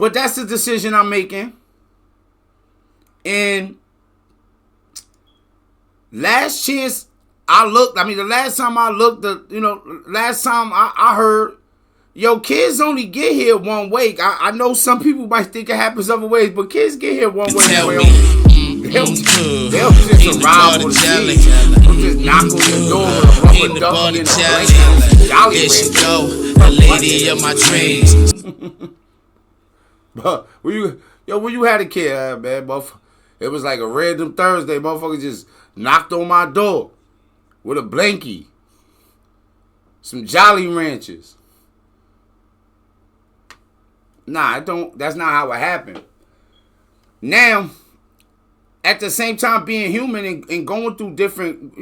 But that's the decision I'm making. And last chance I looked, the last time I looked, last time I heard, yo, kids only get here one way. I know some people might think it happens other ways, but kids get here one way. They'll just arrive on the scene. They'll just knock on your door with a rubber ducky and a blanket. There she go, the lady of my dreams. But when you had a kid, man, it was like a random Thursday. Motherfucker just knocked on my door with a blankie, some Jolly Ranchers. Nah, that's not how it happened. Now, at the same time, being human and going through different,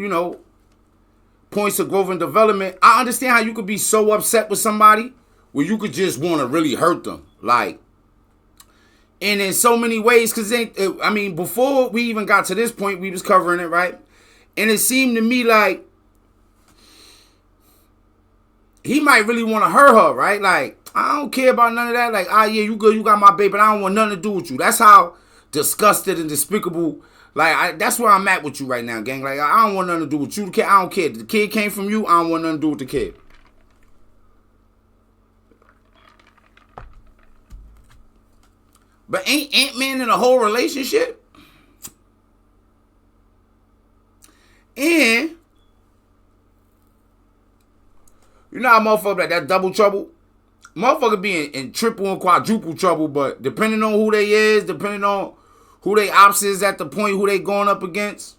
points of growth and development, I understand how you could be so upset with somebody where you could just want to really hurt them. Like, and in so many ways, because, before we even got to this point, we was covering it, right? And it seemed to me like he might really want to hurt her, right? Like, I don't care about none of that. Like, yeah, you good, you got my baby, but I don't want nothing to do with you. That's how disgusted and despicable. Like, that's where I'm at with you right now, gang. Like, I don't want nothing to do with you. The kid, I don't care. The kid came from you. I don't want nothing to do with the kid. But ain't Antman in a whole relationship? And you know how motherfucker like that double trouble? Motherfucker be in triple and quadruple trouble, but depending on who they is, depending on who they ops is at the point, who they going up against,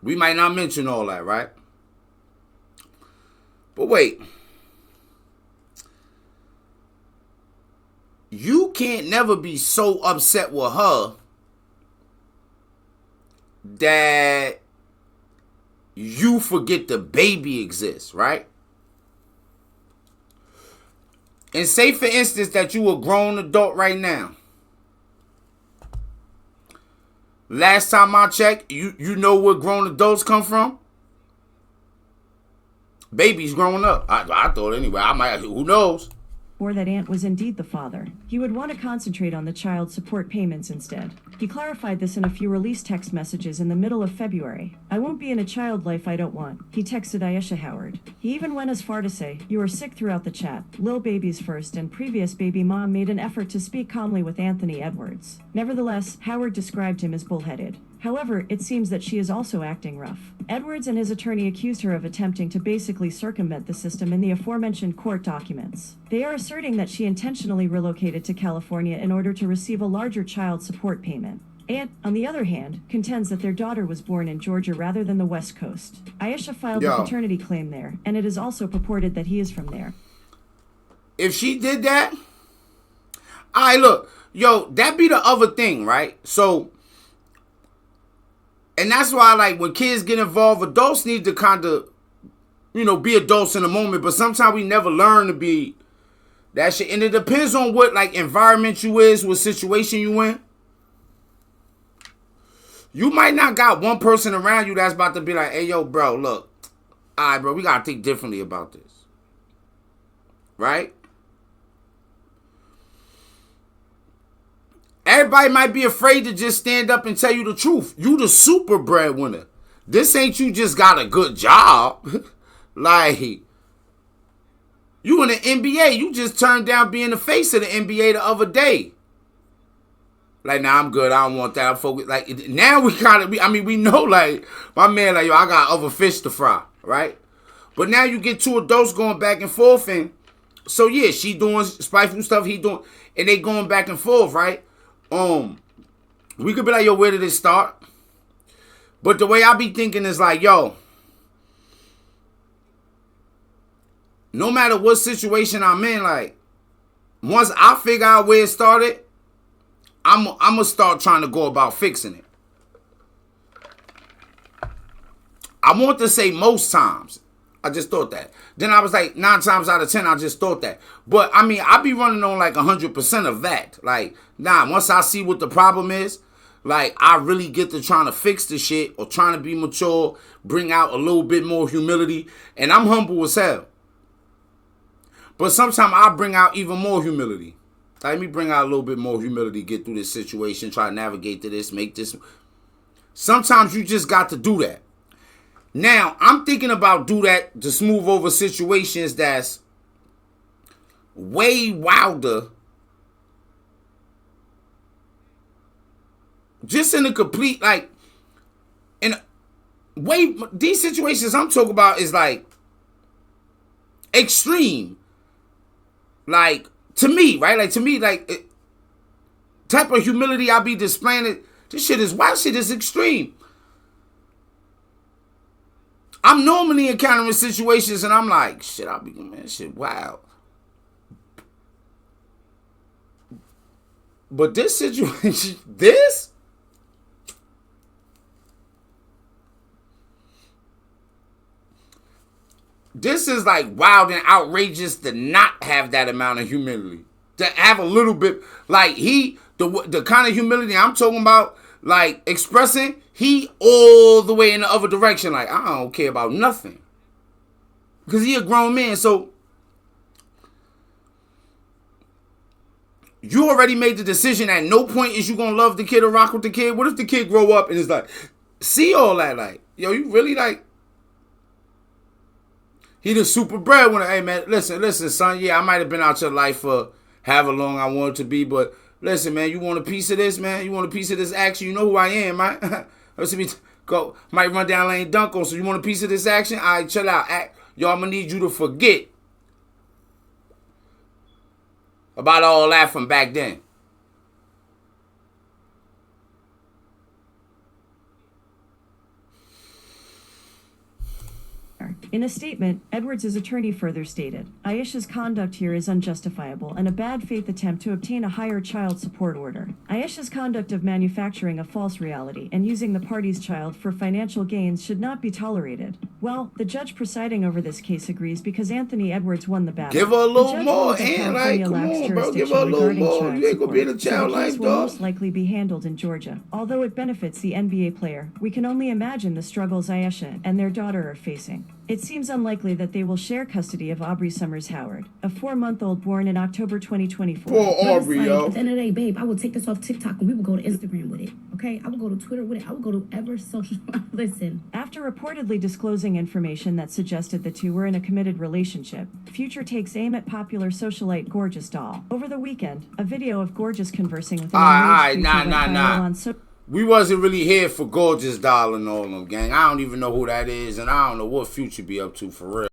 we might not mention all that, right? But wait. You can't never be so upset with her that you forget the baby exists, right? And say, for instance, that you a grown adult right now. Last time I checked, you know where grown adults come from? Babies growing up. I thought anyway. Who knows? Or that Ant was indeed the father. He would want to concentrate on the child support payments instead. He clarified this in a few released text messages in the middle of February. I won't be in a child life I don't want, he texted Aisha Howard. He even went as far to say, you were sick throughout the chat. Lil-Baby's first and previous baby mom made an effort to speak calmly with Anthony Edwards. Nevertheless, Howard described him as bullheaded. However, it seems that she is also acting rough. Edwards and his attorney accused her of attempting to basically circumvent the system in the aforementioned court documents. They are asserting that she intentionally relocated to California in order to receive a larger child support payment. Ant, on the other hand, contends that their daughter was born in Georgia rather than the West Coast. Aisha filed a paternity claim there, and it is also purported that he is from there. If she did that, alright, look, that be the other thing, right? So, and that's why, like, when kids get involved, adults need to kind of, be adults in the moment. But sometimes we never learn to be that shit. And it depends on what, like, environment you is, what situation you in. You might not got one person around you that's about to be like, hey, yo, bro, look. All right, bro, we got to think differently about this. Right? Everybody might be afraid to just stand up and tell you the truth. You the super breadwinner. This ain't you just got a good job. Like, you in the NBA. You just turned down being the face of the NBA the other day. Like, nah, I'm good. I don't want that. I'm focused. Like, now we we know, like, my man, like, yo, I got other fish to fry, right? But now you get two adults going back and forth, and so, yeah, she doing spiteful stuff, he doing, and they going back and forth, right? We could be like, yo, where did it start? But the way I be thinking is like, yo, no matter what situation I'm in, like, once I figure out where it started, I'm going to start trying to go about fixing it. I want to say most times. I just thought that. Then I was like, 9 times out of 10, I just thought that. But, I be running on like 100% of that. Like, once I see what the problem is, like, I really get to trying to fix the shit or trying to be mature, bring out a little bit more humility. And I'm humble as hell. But sometimes I bring out even more humility. Let me bring out a little bit more humility, get through this situation, try to navigate to this, make this. Sometimes you just got to do that. Now, I'm thinking about do that to smooth over situations that's way wilder. Just in a complete, like, in a way, these situations I'm talking about is like extreme. Like, to me, right? Like, to me, like, type of humility I be displaying it. This shit is wild. Shit is extreme. I'm normally encountering situations and I'm like, shit, I'll be, man, shit, wild. But this situation, this is like wild and outrageous to not have that amount of humility. To have a little bit, like the kind of humility I'm talking about, like expressing, he all the way in the other direction. Like, I don't care about nothing. Because he a grown man, so you already made the decision. At no point is you gonna love the kid or rock with the kid. What if the kid grow up and is like, see all that, like, yo, you really like, he the super breadwinner. Hey man, listen, son. Yeah, I might have been out your life for however long I wanted to be, but listen, man, you want a piece of this, man? You want a piece of this action? You know who I am, right? Let's see me go. Might run down lane dunk on. So you want a piece of this action? All right, chill out. Yo, I'm gonna need you to forget about all that from back then. In a statement, Edwards' attorney further stated, Aisha's conduct here is unjustifiable and a bad faith attempt to obtain a higher child support order. Aisha's conduct of manufacturing a false reality and using the party's child for financial gains should not be tolerated. Well, the judge presiding over this case agrees because Anthony Edwards won the battle. Give her a little more, and like, come on, bro, give her a little more. You ain't gonna be in a child life, will dog. most likely be handled in Georgia. Although it benefits the NBA player, we can only imagine the struggles Aisha and their daughter are facing. It seems unlikely that they will share custody of Aubrey Summers Howard, a 4-month-old born in October 2024. Poor Aubrey, like, yo. At the end of the day, babe, I would take this off TikTok and we would go to Instagram with it. Okay? I would go to Twitter with it. I would go to ever social. Listen. After reportedly disclosing information that suggested the two were in a committed relationship, Future takes aim at popular socialite Gorgeous Doll. Over the weekend, a video of Gorgeous conversing with an enraged Future went viral on we wasn't really here for Gorgeous Doll and all them, gang. I don't even know who that is, and I don't know what Future be up to for real.